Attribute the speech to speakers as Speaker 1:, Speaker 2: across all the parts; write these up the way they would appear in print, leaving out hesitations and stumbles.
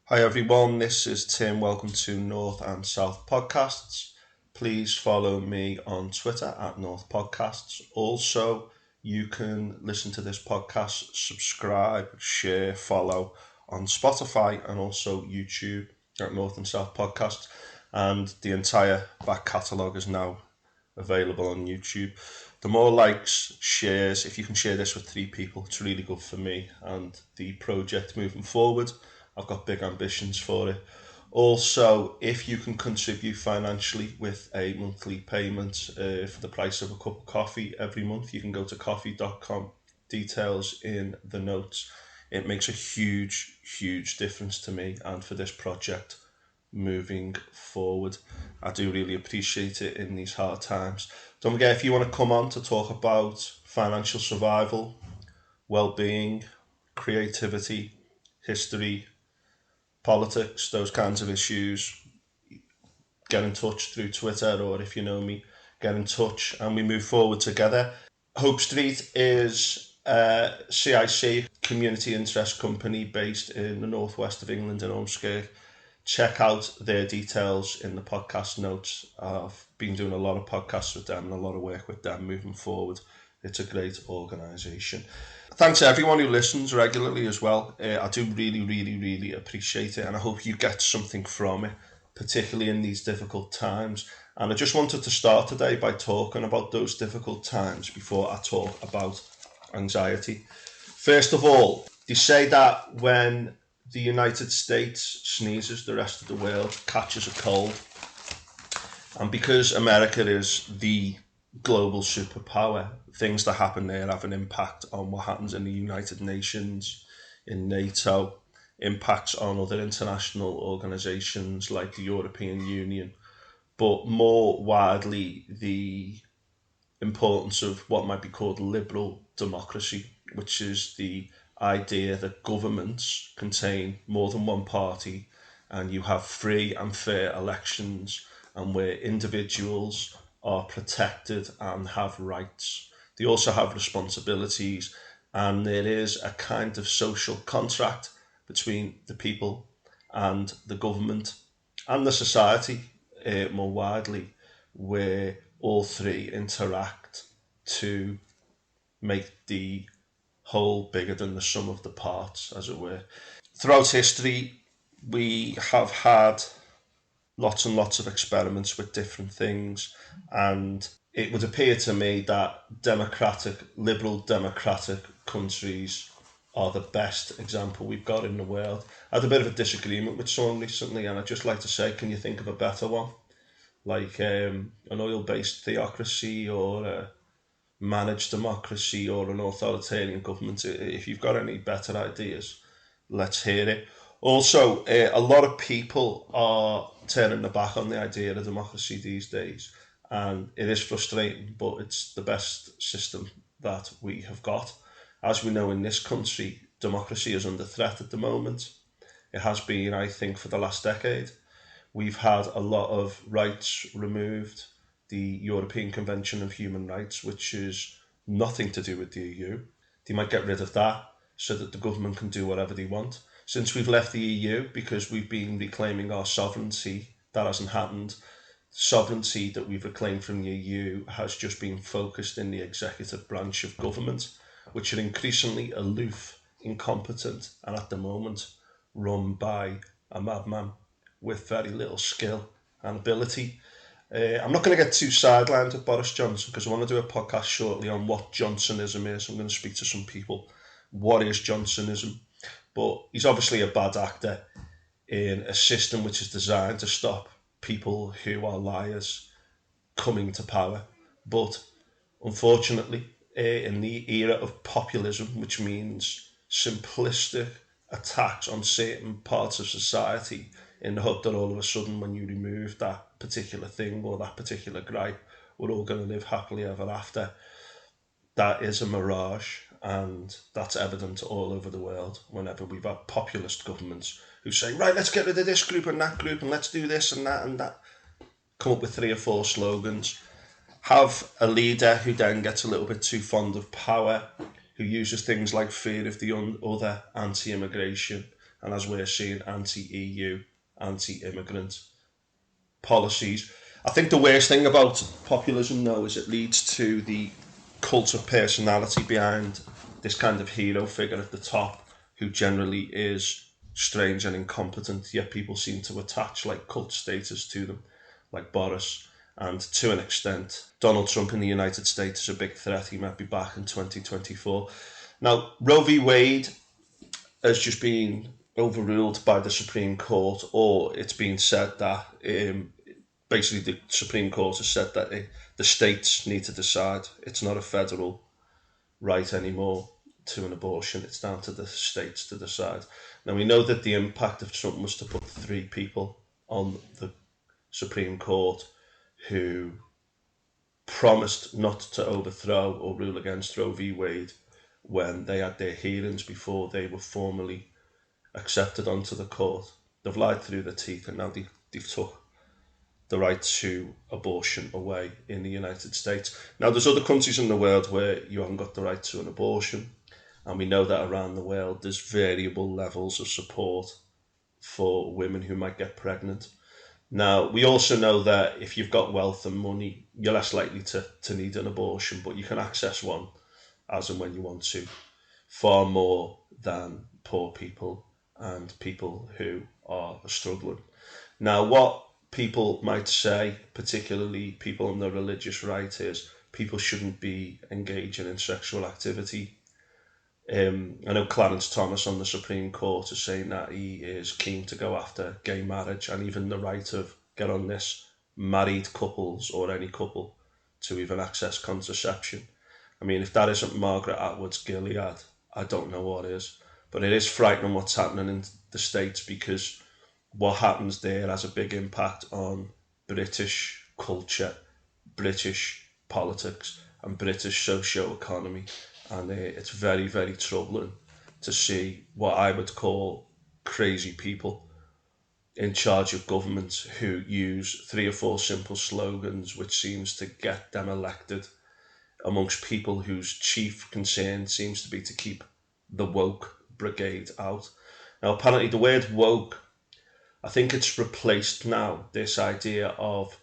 Speaker 1: Hi everyone, this is Tim. Welcome to North and South Podcasts. Please follow me on Twitter at North Podcasts. Also, you can listen to this podcast, subscribe, share, follow on Spotify and also YouTube at North and South Podcasts. And the entire back catalogue is now available on YouTube. The more likes, shares, if you can share this with 3 people, it's really good for me and the project moving forward. I've got big ambitions for it. Also, if you can contribute financially with a monthly payment for the price of a cup of coffee every month, you can go to coffee.com, details in the notes. It makes a huge difference to me and for this project moving forward. I do really appreciate it in these hard times. Don't forget, if you want to come on to talk about financial survival, well-being, creativity, history, politics, those kinds of issues, get in touch through Twitter, or if you know me, get in touch and we move forward together. Hope Street is a CIC, community interest company based in the northwest of England in Ormskirk. Check out their details in the podcast notes. I've been doing a lot of podcasts with them and a lot of work with them moving forward. It's a great organisation. Thanks to everyone who listens regularly as well. I do really appreciate it, and I hope you get something from it, particularly in these difficult times. And I just wanted to start today by talking about those difficult times before I talk about anxiety. First of all, they say that when the United States sneezes, the rest of the world catches a cold. And because America is the global superpower, things that happen there have an impact on what happens in the United Nations, in NATO, impacts on other international organisations like the European Union, but more widely the importance of what might be called liberal democracy, which is the idea that governments contain more than one party and you have free and fair elections and where individuals are protected and have rights. They also have responsibilities, and there is a kind of social contract between the people and the government and the society more widely, where all three interact to make the whole bigger than the sum of the parts, as it were. Throughout history, we have had lots and lots of experiments with different things, and it would appear to me that liberal democratic countries are the best example we've got in the world. I had a bit of a disagreement with someone recently, and I'd just like to say, can you think of a better one? Like an oil-based theocracy or a managed democracy or an authoritarian government. If you've got any better ideas, let's hear it. Also, a lot of people are turning their back on the idea of democracy these days, and it is frustrating, but it's the best system that we have got. As we know in this country, democracy is under threat at the moment. It has been, I think, for the last decade. We've had a lot of rights removed. The European Convention of Human Rights, which is nothing to do with the EU. They might get rid of that so that the government can do whatever they want. Since we've left the EU, because we've been reclaiming our sovereignty, that hasn't happened. Sovereignty that we've reclaimed from the EU has just been focused in the executive branch of government, which are increasingly aloof, incompetent, and at the moment run by a madman with very little skill and ability. I'm not going to get too sidelined with Boris Johnson because I want to do a podcast shortly on what Johnsonism is. I'm going to speak to some people. What is Johnsonism? But he's obviously a bad actor in a system which is designed to stop people who are liars coming to power. But unfortunately, in the era of populism, which means simplistic attacks on certain parts of society in the hope that all of a sudden when you remove that particular thing or that particular gripe, we're all going to live happily ever after. That is a mirage, and that's evident all over the world whenever we've had populist governments who say, right, let's get rid of this group and that group and let's do this and that. Come up with 3 or 4 slogans. Have a leader who then gets a little bit too fond of power, who uses things like fear of the other, anti-immigration, and as we're seeing, anti-EU, anti-immigrant policies. I think the worst thing about populism, though, is it leads to the cult of personality behind this kind of hero figure at the top, who generally is strange and incompetent, yet people seem to attach like cult status to them, like Boris. And to an extent, Donald Trump in the United States is a big threat. He might be back in 2024. Now, Roe v. Wade has just been overruled by the Supreme Court, or it's been said that basically the Supreme Court has said that the states need to decide. It's not a federal right anymore to an abortion. It's down to the states to decide. Now, we know that the impact of Trump was to put 3 people on the Supreme Court who promised not to overthrow or rule against Roe v. Wade when they had their hearings before they were formally accepted onto the court. They've lied through their teeth, and now they've took the right to abortion away in the United States. Now, there's other countries in the world where you haven't got the right to an abortion, and we know that around the world there's variable levels of support for women who might get pregnant. Now, we also know that if you've got wealth and money, you're less likely to need an abortion, but you can access one as and when you want to, far more than poor people and people who are struggling. Now, what people might say, particularly people on the religious right, is people shouldn't be engaging in sexual activity. I know Clarence Thomas on the Supreme Court is saying that he is keen to go after gay marriage and even the right of, get on this, married couples or any couple to even access contraception. I mean, if that isn't Margaret Atwood's Gilead, I don't know what is. But it is frightening what's happening in the States, because what happens there has a big impact on British culture, British politics, and British socio-economy. And it's very, very troubling to see what I would call crazy people in charge of government who use 3 or 4 simple slogans, which seems to get them elected, amongst people whose chief concern seems to be to keep the woke brigade out. Now, apparently the word woke, I think it's replaced now this idea of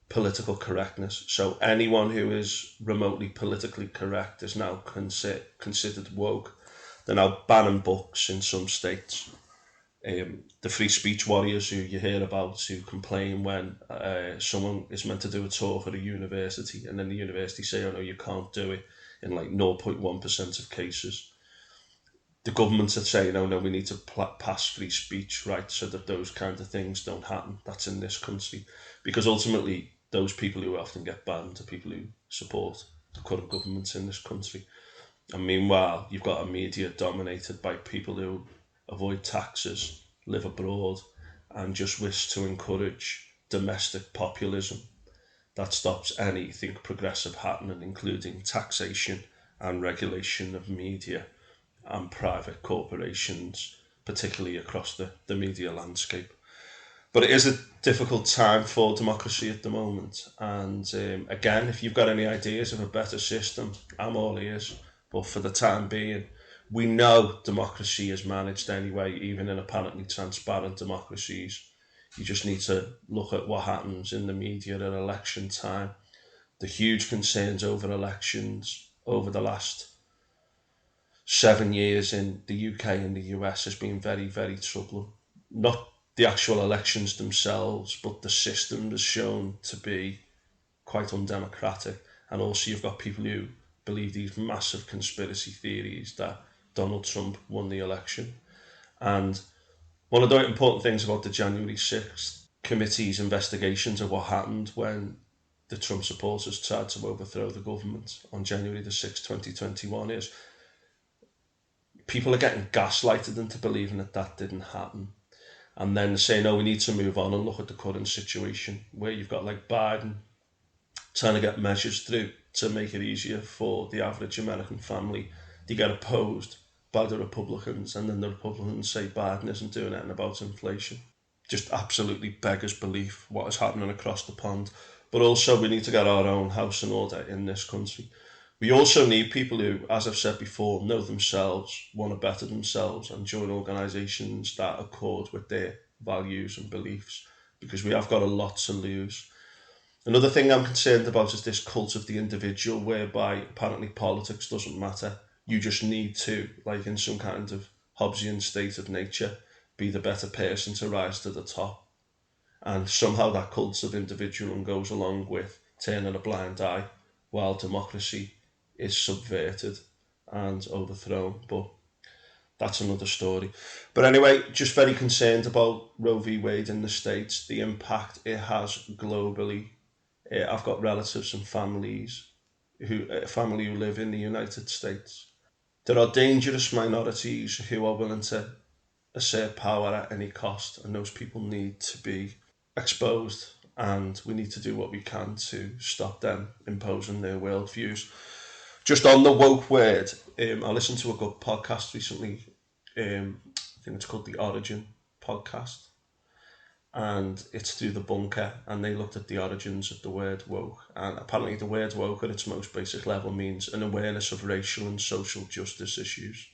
Speaker 1: political correctness. So anyone who is remotely politically correct is now considered woke. They're now banning books in some states. The free speech warriors who you hear about, who complain when someone is meant to do a talk at a university, and then the university say, oh no, you can't do it, in like 0.1% of cases. The governments are saying, oh no, we need to pass free speech, right, so that those kind of things don't happen. That's in this country. Because ultimately, those people who often get banned are people who support the current governments in this country. And meanwhile, you've got a media dominated by people who avoid taxes, live abroad, and just wish to encourage domestic populism that stops anything progressive happening, including taxation and regulation of media and private corporations, particularly across the media landscape. But it is a difficult time for democracy at the moment. And again, if you've got any ideas of a better system, I'm all ears. But for the time being, we know democracy is managed anyway, even in apparently transparent democracies. You just need to look at what happens in the media at election time. The huge concerns over elections over the last 7 years in the UK and the US has been very, very troubling. Not the actual elections themselves, but the system has shown to be quite undemocratic. And also you've got people who believe these massive conspiracy theories that Donald Trump won the election. And one of the important things about the January 6th committee's investigations of what happened when the Trump supporters tried to overthrow the government on January the 6th, 2021 is people are getting gaslighted into believing that that didn't happen. And then saying, oh, we need to move on and look at the current situation, where you've got like Biden trying to get measures through to make it easier for the average American family. They get opposed by the Republicans, and then the Republicans say Biden isn't doing anything about inflation. Just absolutely beggars belief what is happening across the pond. But also we need to get our own house in order in this country. We also need people who, as I've said before, know themselves, want to better themselves, and join organisations that accord with their values and beliefs, because we have got a lot to lose. Another thing I'm concerned about is this cult of the individual, whereby apparently politics doesn't matter. You just need to, like in some kind of Hobbesian state of nature, be the better person to rise to the top. And somehow that cult of individualism goes along with turning a blind eye while democracy is subverted and overthrown. But that's another story. But anyway, just very concerned about Roe v. Wade in the States, the impact it has globally. I've got relatives and family who live in the United States. There are dangerous minorities who are willing to assert power at any cost, and those people need to be exposed, and we need to do what we can to stop them imposing their worldviews. Just on the woke word, I listened to a good podcast recently. I think it's called The Origin podcast, and it's through the bunker, and they looked at the origins of the word woke, and apparently the word woke at its most basic level means an awareness of racial and social justice issues.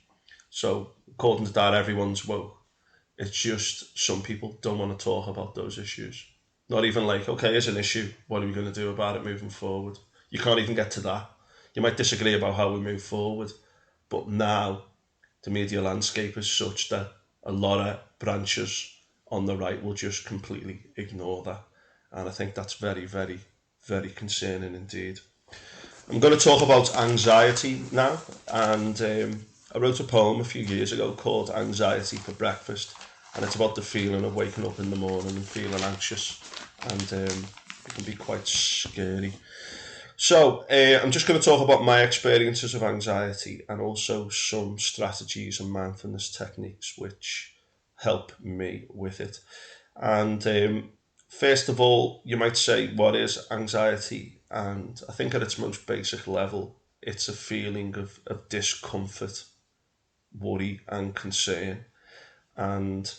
Speaker 1: So according to that, everyone's woke. It's just some people don't want to talk about those issues. Not even like, okay, here's an issue. What are we going to do about it moving forward? You can't even get to that. You might disagree about how we move forward, but now the media landscape is such that a lot of branches on the right will just completely ignore that. And I think that's very, very, very concerning indeed. I'm going to talk about anxiety now, and I wrote a poem a few years ago called Anxiety for Breakfast, and it's about the feeling of waking up in the morning and feeling anxious, and it can be quite scary. So I'm just going to talk about my experiences of anxiety and also some strategies and mindfulness techniques which help me with it. And first of all, you might say, what is anxiety? And I think at its most basic level, it's a feeling of discomfort, worry, and concern. And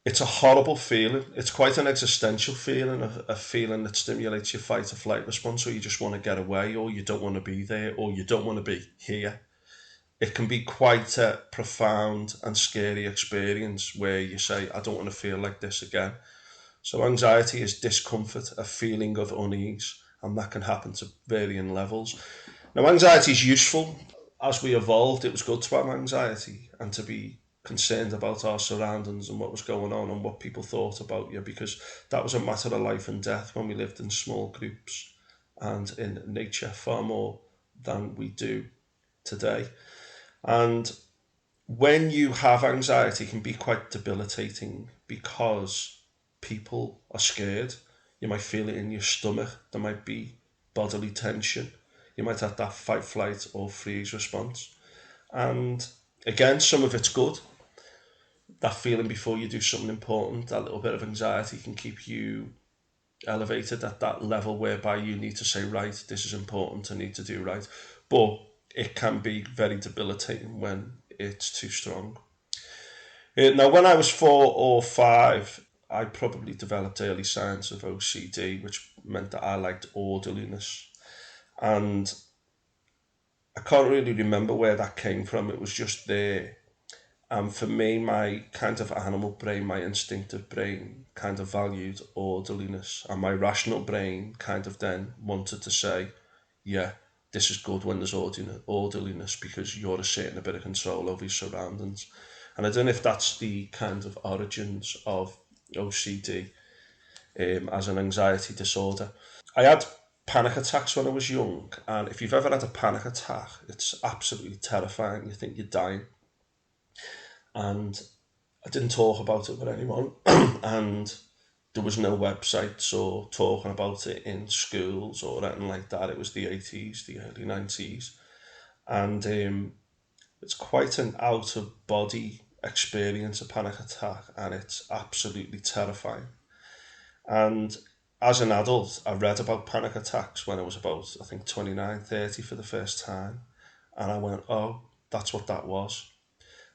Speaker 1: it's a horrible feeling. It's quite an existential feeling, a feeling that stimulates your fight or flight response, or you just want to get away, or you don't want to be there, or you don't want to be here. It can be quite a profound and scary experience where you say, I don't want to feel like this again. So anxiety is discomfort, a feeling of unease, and that can happen to varying levels. Now, anxiety is useful. As we evolved, it was good to have anxiety and to be concerned about our surroundings and what was going on and what people thought about you, because that was a matter of life and death when we lived in small groups and in nature far more than we do today. And when you have anxiety, it can be quite debilitating because people are scared. You might feel it in your stomach. There might be bodily tension. You might have that fight, flight, or freeze response. And again, some of it's good. That feeling before you do something important, that little bit of anxiety can keep you elevated at that level whereby you need to say, right, this is important, I need to do right. But it can be very debilitating when it's too strong. Now, when I was 4 or 5, I probably developed early signs of OCD, which meant that I liked orderliness. And I can't really remember where that came from. It was just there. And for me, my kind of animal brain, my instinctive brain, kind of valued orderliness. And my rational brain kind of then wanted to say, yeah, this is good when there's orderliness because you're asserting a bit of control over your surroundings. And I don't know if that's the kind of origins of OCD as an anxiety disorder. I had panic attacks when I was young, and if you've ever had a panic attack, it's absolutely terrifying. You think you're dying. And I didn't talk about it with anyone, and there was no websites or talking about it in schools or anything like that. It was the 80s, the early 90s, and it's quite an out of body experience, a panic attack, and it's absolutely terrifying. And as an adult, I read about panic attacks when I was about, I think, 29, 30 for the first time, and I went, oh, that's what that was.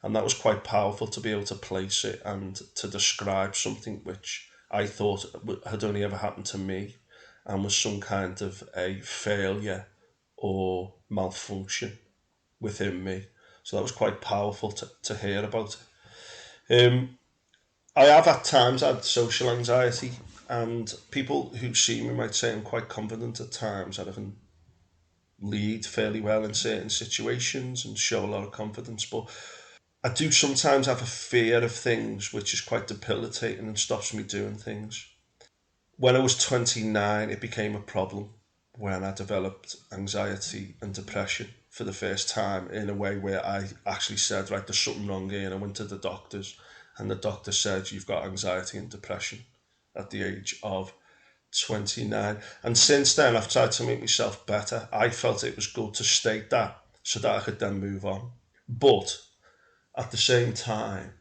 Speaker 1: And that was quite powerful to be able to place it and to describe something which I thought had only ever happened to me and was some kind of a failure or malfunction within me. So that was quite powerful to hear about. I have at times had social anxiety, and people who see me might say I'm quite confident at times, and I can lead fairly well in certain situations and show a lot of confidence. But I do sometimes have a fear of things which is quite debilitating and stops me doing things. When I was 29, it became a problem when I developed anxiety and depression for the first time in a way where I actually said, right, there's something wrong here. And I went to the doctors, and the doctor said, you've got anxiety and depression at the age of 29. And since then, I've tried to make myself better. I felt it was good to state that so that I could then move on. But at the same time,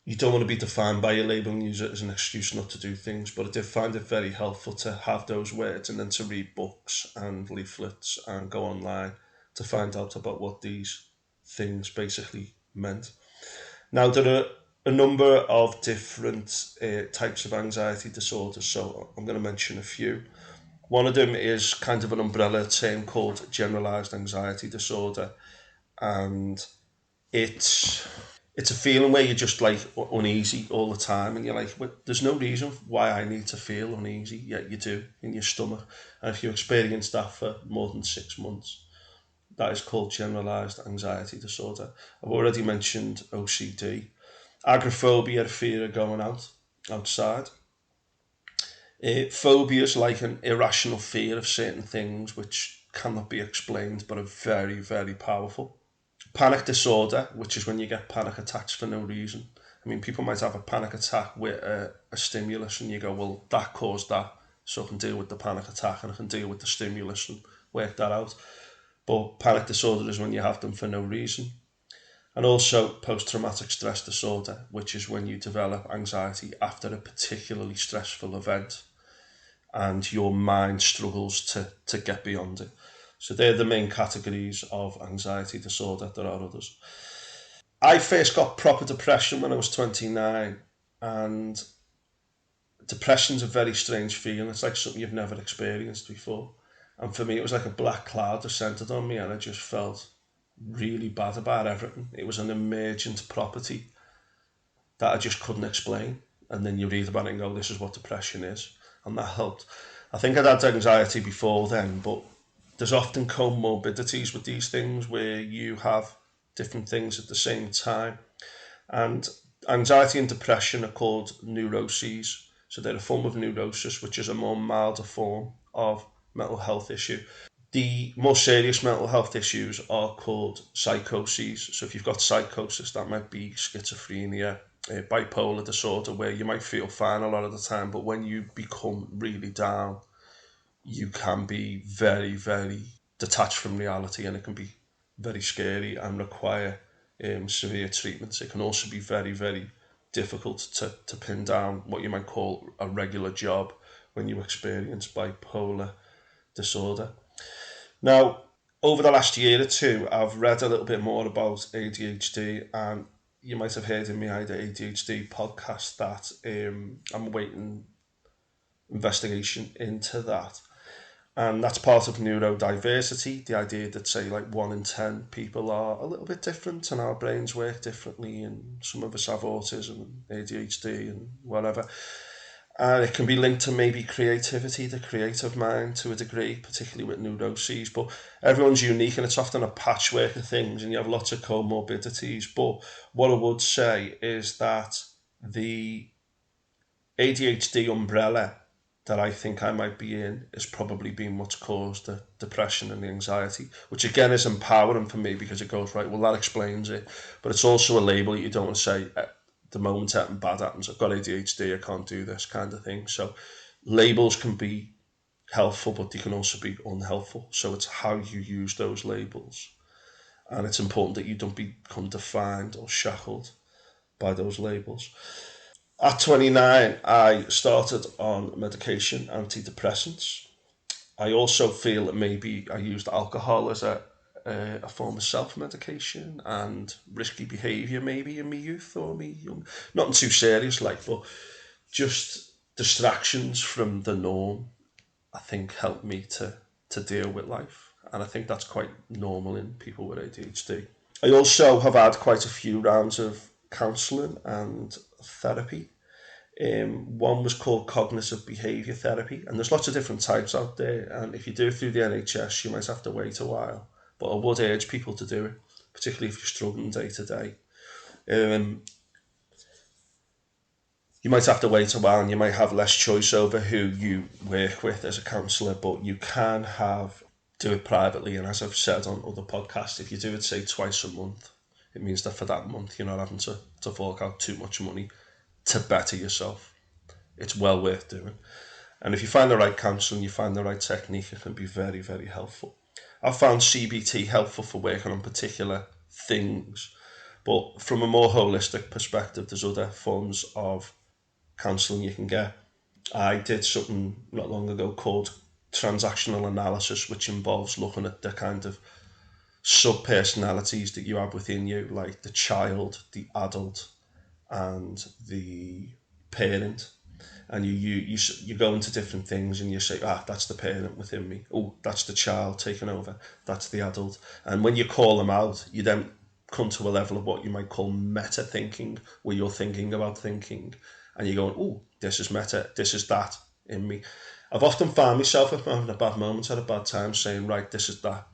Speaker 1: you don't want to be defined by your label and use it as an excuse not to do things. But I did find it very helpful to have those words and then to read books and leaflets and go online to find out about what these things basically meant. Now, there are a number of different types of anxiety disorders, so I'm going to mention a few. One of them is kind of an umbrella term called generalized anxiety disorder, and it's it's a feeling where you're just like uneasy all the time, and you're like, well, there's no reason why I need to feel uneasy, yet you do in your stomach. And if you experience that for more than 6 months, that is called generalized anxiety disorder. I've already mentioned OCD, agoraphobia, fear of going outside. Phobia is like an irrational fear of certain things which cannot be explained but are very, very powerful. Panic disorder, which is when you get panic attacks for no reason. I mean, people might have a panic attack with a stimulus, and you go, well, that caused that, so I can deal with the panic attack and I can deal with the stimulus and work that out. But panic disorder is when you have them for no reason. And also post-traumatic stress disorder, which is when you develop anxiety after a particularly stressful event and your mind struggles to get beyond it. So they're the main categories of anxiety disorder. There are others. I first got proper depression when I was 29, and depression's a very strange feeling. It's like something you've never experienced before. And for me, it was like a black cloud descended on me, and I just felt really bad about everything. It was an emergent property that I just couldn't explain. And then you read about it and go, this is what depression is. And that helped. I think I'd had anxiety before then, but there's often comorbidities with these things where you have different things at the same time. And anxiety and depression are called neuroses. So they're a form of neurosis, which is a more milder form of mental health issue. The more serious mental health issues are called psychoses. So if you've got psychosis, that might be schizophrenia, bipolar disorder, where you might feel fine a lot of the time, but when you become really down, you can be very, very detached from reality, and it can be very scary and require severe treatments. It can also be very, very difficult to pin down what you might call a regular job when you experience bipolar disorder. Now, over the last year or two, I've read a little bit more about ADHD, and you might have heard in my ADHD podcast that I'm awaiting investigation into that. And that's part of neurodiversity, the idea that, say, like 1 in 10 people are a little bit different and our brains work differently, and some of us have autism and ADHD and whatever. And it can be linked to maybe creativity, the creative mind to a degree, particularly with neuroses. But everyone's unique, and it's often a patchwork of things, and you have lots of comorbidities. But what I would say is that the ADHD umbrella that I think I might be in is probably been what's caused the depression and the anxiety, which again is empowering for me because it goes, right, well, that explains it. But it's also a label that you don't want to say, the moment something bad happens, I've got ADHD, I can't do this kind of thing. So labels can be helpful, but they can also be unhelpful. So it's how you use those labels. And it's important that you don't become defined or shackled by those labels. At 29, I started on medication, antidepressants. I also feel that maybe I used alcohol as a form of self-medication and risky behaviour maybe in my youth or me young. Nothing too serious like, but just distractions from the norm, I think helped me to deal with life. And I think that's quite normal in people with ADHD. I also have had quite a few rounds of counselling and therapy. One was called cognitive behaviour therapy, and there's lots of different types out there. And if you do it through the NHS, you might have to wait a while. But I would urge people to do it, particularly if you're struggling day to day. You might have to wait a while, and you might have less choice over who you work with as a counsellor, but you can do it privately. And as I've said on other podcasts, if you do it, say, twice a month, it means that for that month you're not having to fork out too much money to better yourself. It's well worth doing. And if you find the right counselling, you find the right technique, it can be very, very helpful. I've found CBT helpful for working on particular things, but from a more holistic perspective, there's other forms of counselling you can get. I did something not long ago called transactional analysis, which involves looking at the kind of sub-personalities that you have within you, like the child, the adult, and the parent. And you go into different things and you say, that's the parent within me. Oh, that's the child taking over. That's the adult. And when you call them out, you then come to a level of what you might call meta thinking, where you're thinking about thinking, and you're going, oh, this is meta, this is that in me. I've often found myself, if I'm having a bad moment at a bad time, saying, right, this is that.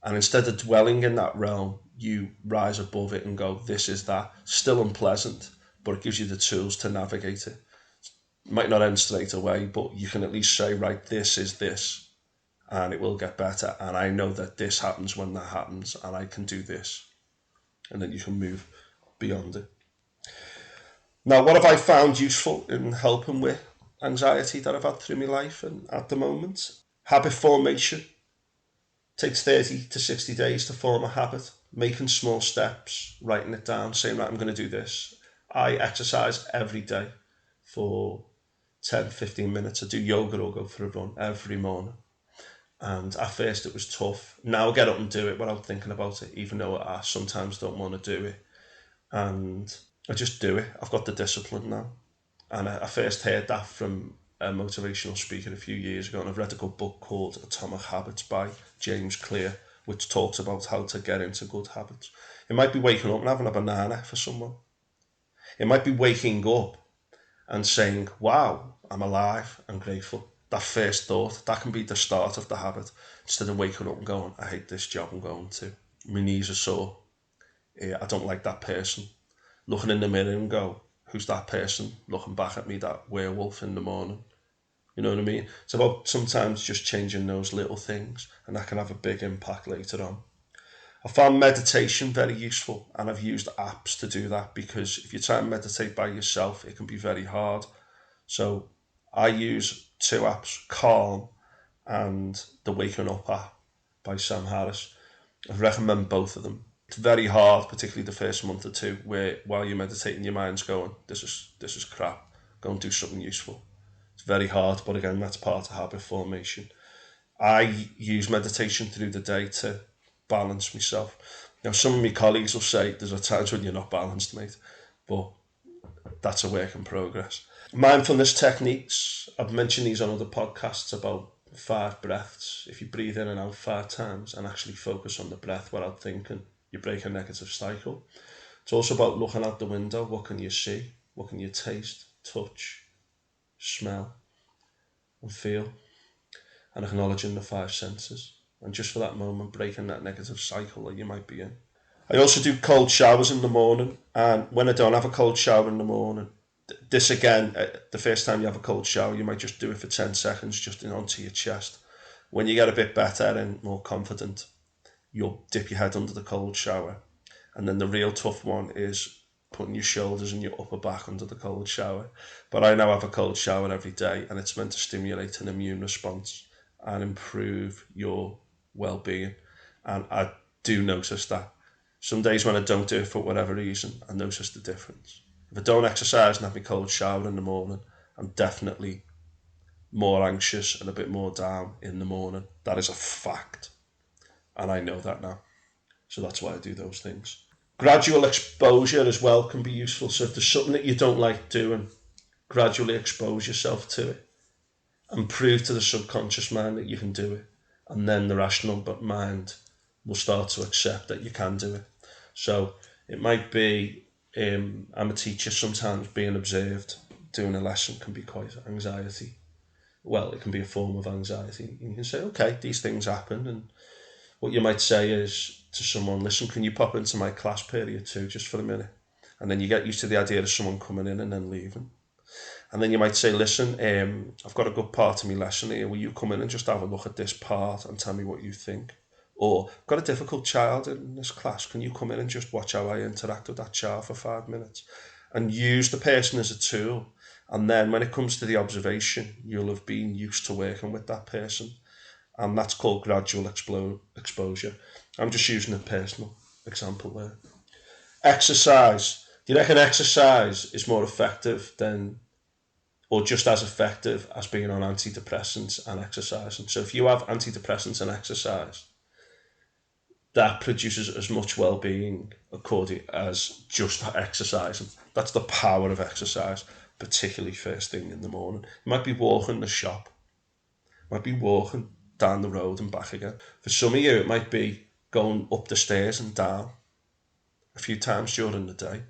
Speaker 1: And instead of dwelling in that realm, you rise above it and go, this is that. Still unpleasant, but it gives you the tools to navigate it. It might not end straight away, but you can at least say, right, this is this, and it will get better. And I know that this happens when that happens, and I can do this. And then you can move beyond it. Now, what have I found useful in helping with anxiety that I've had through my life and at the moment? Habit formation. Takes 30 to 60 days to form a habit. Making small steps, writing it down, saying, right, I'm going to do this. I exercise every day for 10, 15 minutes. I do yoga or go for a run every morning. And at first it was tough. Now I get up and do it without thinking about it, even though I sometimes don't want to do it. And I just do it. I've got the discipline now. And I first heard that from a motivational speaker a few years ago, and I've read a good book called Atomic Habits by James Clear, which talks about how to get into good habits. It might be waking up and having a banana for someone. It might be waking up and saying, wow, I'm alive and grateful. That first thought, that can be the start of the habit, instead of waking up and going, I hate this job I'm going to. My knees are sore. I don't like that person. Looking in the mirror and go, who's that person looking back at me, that werewolf in the morning? You know what I mean? It's about sometimes just changing those little things, and that can have a big impact later on. I found meditation very useful, and I've used apps to do that, because if you try and meditate by yourself, it can be very hard. So I use two apps, Calm and the Waking Up app by Sam Harris. I recommend both of them. It's very hard, particularly the first month or two, where while you're meditating, your mind's going, this is crap. Go and do something useful. It's very hard, but again, that's part of habit formation. I use meditation through the day to balance myself. Now, some of my colleagues will say there's a times when you're not balanced, mate, but that's a work in progress. Mindfulness techniques, I've mentioned these on other podcasts about 5 breaths. If you breathe in and out 5 times and actually focus on the breath without thinking, you break a negative cycle. It's also about looking out the window. What can you see? What can you taste, touch, smell, and feel? And acknowledging the 5 senses. And just for that moment, breaking that negative cycle that you might be in. I also do cold showers in the morning. And when I don't have a cold shower in the morning, this again, the first time you have a cold shower, you might just do it for 10 seconds, just onto your chest. When you get a bit better and more confident, you'll dip your head under the cold shower. And then the real tough one is putting your shoulders and your upper back under the cold shower. But I now have a cold shower every day, and it's meant to stimulate an immune response and improve your well-being. And I do notice that. Some days when I don't do it for whatever reason, I notice the difference. If I don't exercise and have my cold shower in the morning, I'm definitely more anxious and a bit more down in the morning. That is a fact. And I know that now. So that's why I do those things. Gradual exposure as well can be useful. So if there's something that you don't like doing, gradually expose yourself to it and prove to the subconscious mind that you can do it. and then the rational mind will start to accept that you can do it. So it might be, I'm a teacher, sometimes being observed doing a lesson can be quite anxiety. Well, it can be a form of anxiety. You can say, okay, these things happen, and what you might say is to someone, listen, can you pop into my class period too, just for a minute? And then you get used to the idea of someone coming in and then leaving. And then you might say, listen, I've got a good part of my lesson here. Will you come in and just have a look at this part and tell me what you think? Or, I've got a difficult child in this class. Can you come in and just watch how I interact with that child for 5 minutes? And use the person as a tool. And then when it comes to the observation, you'll have been used to working with that person. And that's called gradual exposure. I'm just using a personal example there. Exercise. Do you reckon exercise is more effective than, or just as effective as being on antidepressants and exercising? So if you have antidepressants and exercise, that produces as much well-being according as just exercising. That's the power of exercise, particularly first thing in the morning. You might be walking the shop, might be walking down the road and back again. For some of you, it might be going up the stairs and down a few times during the day.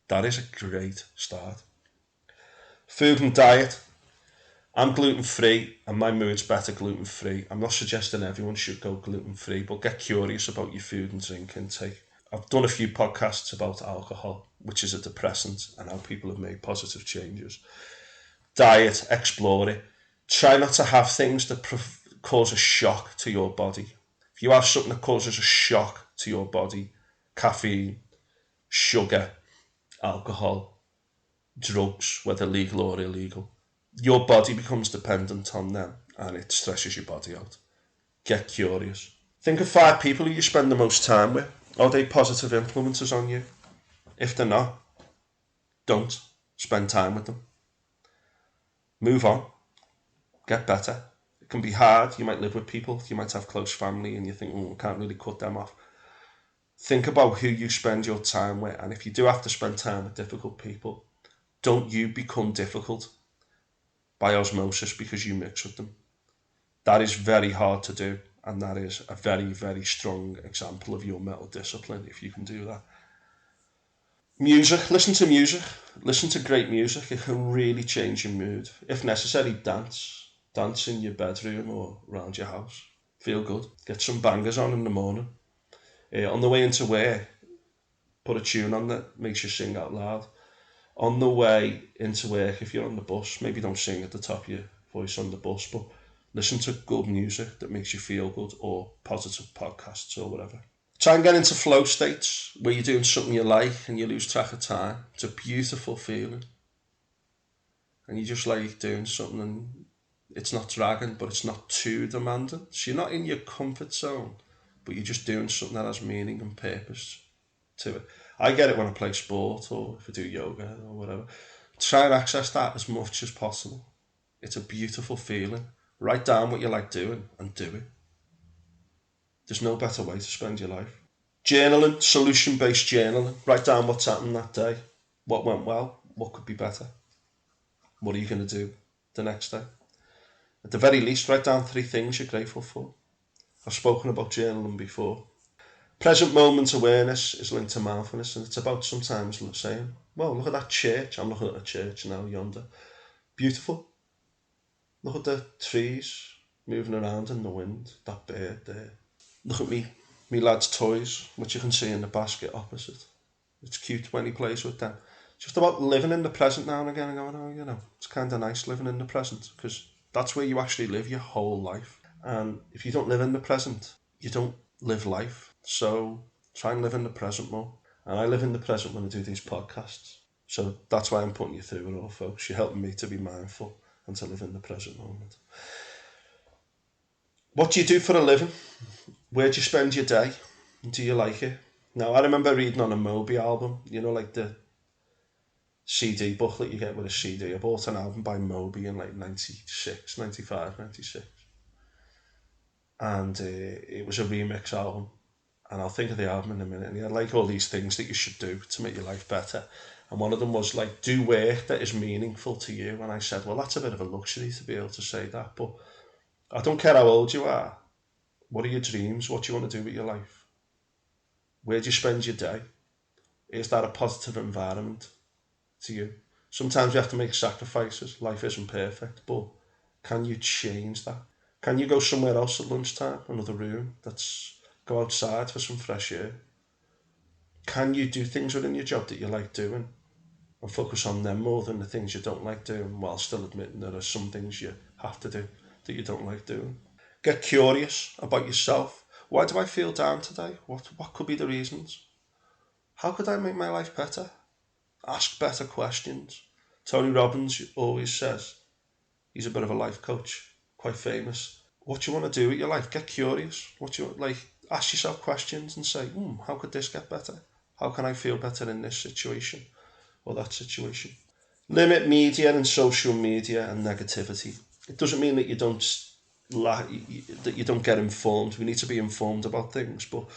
Speaker 1: That is a great start. Food and diet. I'm gluten-free and my mood's better gluten-free. I'm not suggesting everyone should go gluten-free, but get curious about your food and drink intake. I've done a few podcasts about alcohol, which is a depressant, and how people have made positive changes. Diet, explore it. Try not to have things that cause a shock to your body. If you have something that causes a shock to your body, caffeine, sugar, alcohol, drugs, whether legal or illegal, your body becomes dependent on them and it stresses your body out. Get curious. Think of 5 people who you spend the most time with. Are they positive influences on you? If they're not, don't spend time with them. Move on. Get better. It can be hard. You might live with people. You might have close family and you think, I can't really cut them off. Think about who you spend your time with, and if you do have to spend time with difficult people, don't you become difficult by osmosis because you mix with them. That is very hard to do, and that is a very, very strong example of your mental discipline if you can do that. Music. Listen to great music. It can really change your mood. If necessary, dance in your bedroom or around your house. Feel good. Get some bangers on in the morning. On the way into work, put a tune on that makes you sing out loud. On the way into work, if you're on the bus, maybe don't sing at the top of your voice on the bus, but listen to good music that makes you feel good, or positive podcasts or whatever. Try and get into flow states where you're doing something you like and you lose track of time. It's a beautiful feeling. And you just like doing something and it's not dragging, but it's not too demanding. So you're not in your comfort zone, but you're just doing something that has meaning and purpose to it. I get it when I play sport or if I do yoga or whatever. Try and access that as much as possible. It's a beautiful feeling. Write down what you like doing and do it. There's no better way to spend your life. Journaling, solution-based journaling. Write down what's happened that day. What went well, what could be better. What are you going to do the next day? At the very least, write down 3 things you're grateful for. I've spoken about journaling before. Present moment awareness is linked to mindfulness, and it's about sometimes saying, well, look at that church. I'm looking at a church now yonder. Beautiful. Look at the trees moving around in the wind. That bird there. Look at me lad's toys, which you can see in the basket opposite. It's cute when he plays with them. Just about living in the present now and again and going, it's kind of nice living in the present, because that's where you actually live your whole life. And if you don't live in the present, you don't live life. So try and live in the present more. And I live in the present when I do these podcasts. So that's why I'm putting you through it all, folks. You're helping me to be mindful and to live in the present moment. What do you do for a living? Where do you spend your day? Do you like it? Now, I remember reading on a Moby album, like the CD booklet you get with a CD. I bought an album by Moby in like 96, 95, 96. And it was a remix album. And I'll think of the album in a minute. And he had like all these things that you should do to make your life better. And one of them was like, do work that is meaningful to you. And I said, well, that's a bit of a luxury to be able to say that. But I don't care how old you are. What are your dreams? What do you want to do with your life? Where do you spend your day? Is that a positive environment to you? Sometimes you have to make sacrifices. Life isn't perfect, but can you change that? Can you go somewhere else at lunchtime, another room? Go outside for some fresh air. Can you do things within your job that you like doing and focus on them more than the things you don't like doing, while still admitting there are some things you have to do that you don't like doing? Get curious about yourself. Why do I feel down today? What could be the reasons? How could I make my life better? Ask better questions. Tony Robbins always says, he's a bit of a life coach, quite famous. What do you want to do with your life? Get curious. Ask yourself questions and say, how could this get better? How can I feel better in this situation or that situation? Limit media and social media and negativity. It doesn't mean that that you don't get informed. We need to be informed about things, but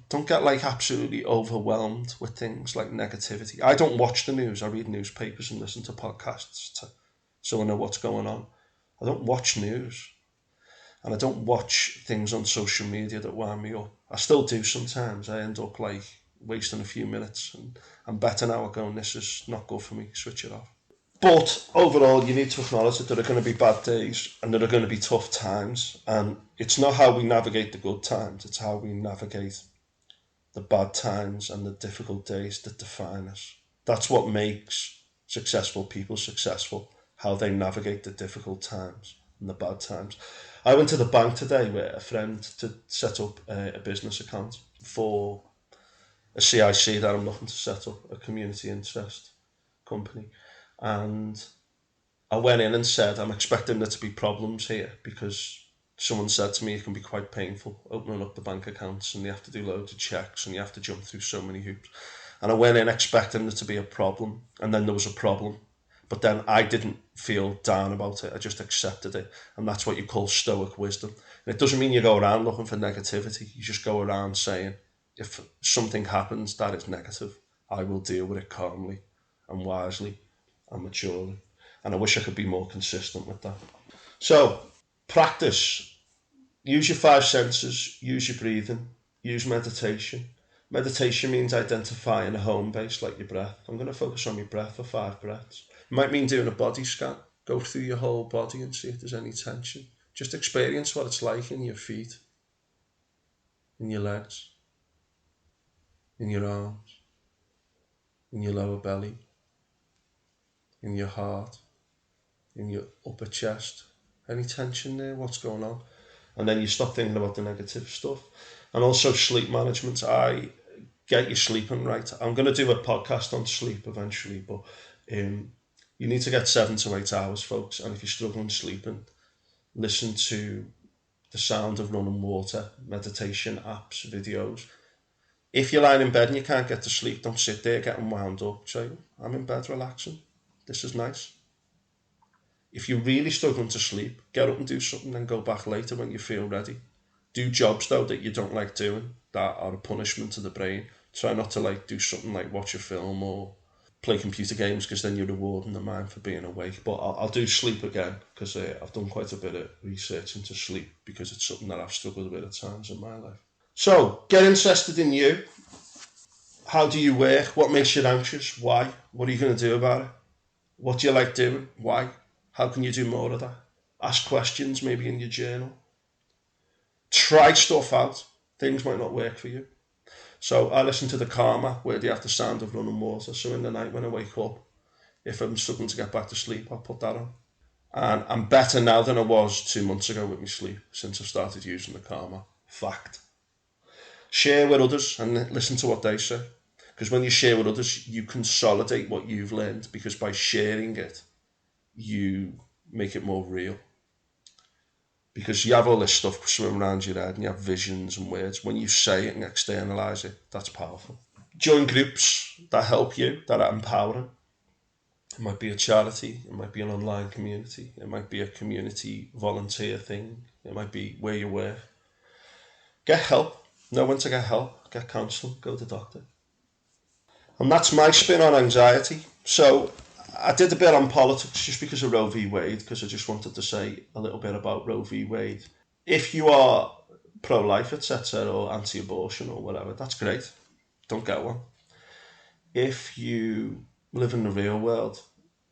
Speaker 1: don't get absolutely overwhelmed with things like negativity. I don't watch the news. I read newspapers and listen to podcasts so I know what's going on. I don't watch news, and I don't watch things on social media that wind me up. I still do sometimes. I end up wasting a few minutes, and I'm better now at going, this is not good for me, switch it off. But overall, you need to acknowledge that there are going to be bad days and there are going to be tough times, and it's not how we navigate the good times, it's how we navigate the bad times and the difficult days that define us. That's what makes successful people successful, how they navigate the difficult times and the bad times. I went to the bank today with a friend to set up a business account for a CIC that I'm looking to set up, a community interest company. And I went in and said, I'm expecting there to be problems here because someone said to me it can be quite painful opening up the bank accounts and you have to do loads of checks and you have to jump through so many hoops. And I went in expecting there to be a problem, and then there was a problem. But then I didn't feel down about it. I just accepted it. And that's what you call Stoic wisdom. And it doesn't mean you go around looking for negativity. You just go around saying, if something happens that is negative, I will deal with it calmly and wisely and maturely. And I wish I could be more consistent with that. So, practice. Use your five senses, use your breathing, use meditation. Meditation means identifying a home base like your breath. I'm going to focus on your breath for 5 breaths. It might mean doing a body scan. Go through your whole body and see if there's any tension. Just experience what it's like in your feet, in your legs, in your arms, in your lower belly, in your heart, in your upper chest. Any tension there? What's going on? And then you stop thinking about the negative stuff. And also sleep management. Get your sleeping right. I'm going to do a podcast on sleep eventually, but you need to get 7 to 8 hours, folks. And if you're struggling sleeping, listen to the sound of running water, meditation apps, videos. If you're lying in bed and you can't get to sleep, don't sit there getting wound up. Say, I'm in bed relaxing. This is nice. If you're really struggling to sleep, get up and do something, then go back later when you feel ready. Do jobs though that you don't like doing, that are a punishment to the brain. Try not to do something like watch a film or play computer games, because then you're rewarding the mind for being awake. But I'll do sleep again, because I've done quite a bit of research into sleep, because it's something that I've struggled with at times in my life. So get interested in you. How do you work? What makes you anxious? Why? What are you going to do about it? What do you like doing? Why? How can you do more of that? Ask questions, maybe in your journal. Try stuff out. Things might not work for you. So I listen to the Karma, where they have the sound of running water. So in the night when I wake up, if I'm struggling to get back to sleep, I'll put that on. And I'm better now than I was 2 months ago with my sleep, since I've started using the Karma. Fact. Share with others and listen to what they say. Because when you share with others, you consolidate what you've learned, because by sharing it, you make it more real. Because you have all this stuff swimming around your head and you have visions and words. When you say it and externalize it, that's powerful. Join groups that help you, that are empowering. It might be a charity, it might be an online community, it might be a community volunteer thing, it might be where you work. Get help. Know when to get help. Get counselling. Go to the doctor. And that's my spin on anxiety. So I did a bit on politics just because of Roe v. Wade, because I just wanted to say a little bit about Roe v. Wade. If you are pro-life, etc., or anti-abortion or whatever, that's great. Don't get one. If you live in the real world,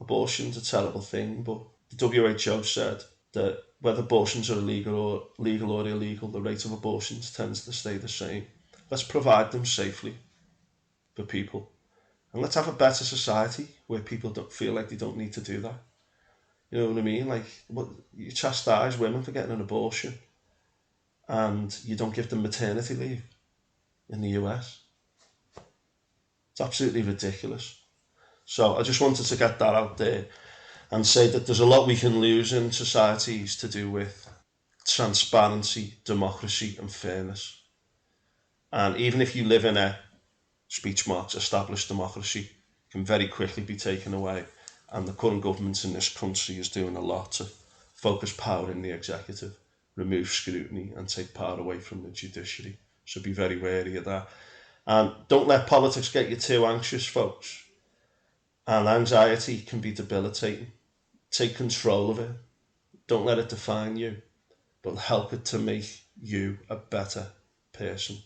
Speaker 1: abortion's a terrible thing, but the WHO said that whether abortions are legal or illegal, the rate of abortions tends to stay the same. Let's provide them safely for people. And let's have a better society where people don't feel like they don't need to do that. You know what I mean? Like, what, you chastise women for getting an abortion and you don't give them maternity leave in the US. It's absolutely ridiculous. So I just wanted to get that out there and say that there's a lot we can lose in societies to do with transparency, democracy and fairness. And even if you live in a speech marks established democracy, it can very quickly be taken away. And the current government in this country is doing a lot to focus power in the executive, remove scrutiny and take power away from the judiciary. So be very wary of that. And don't let politics get you too anxious, folks. And anxiety can be debilitating. Take control of it. Don't let it define you, but help it to make you a better person.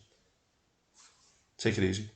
Speaker 1: Take it easy.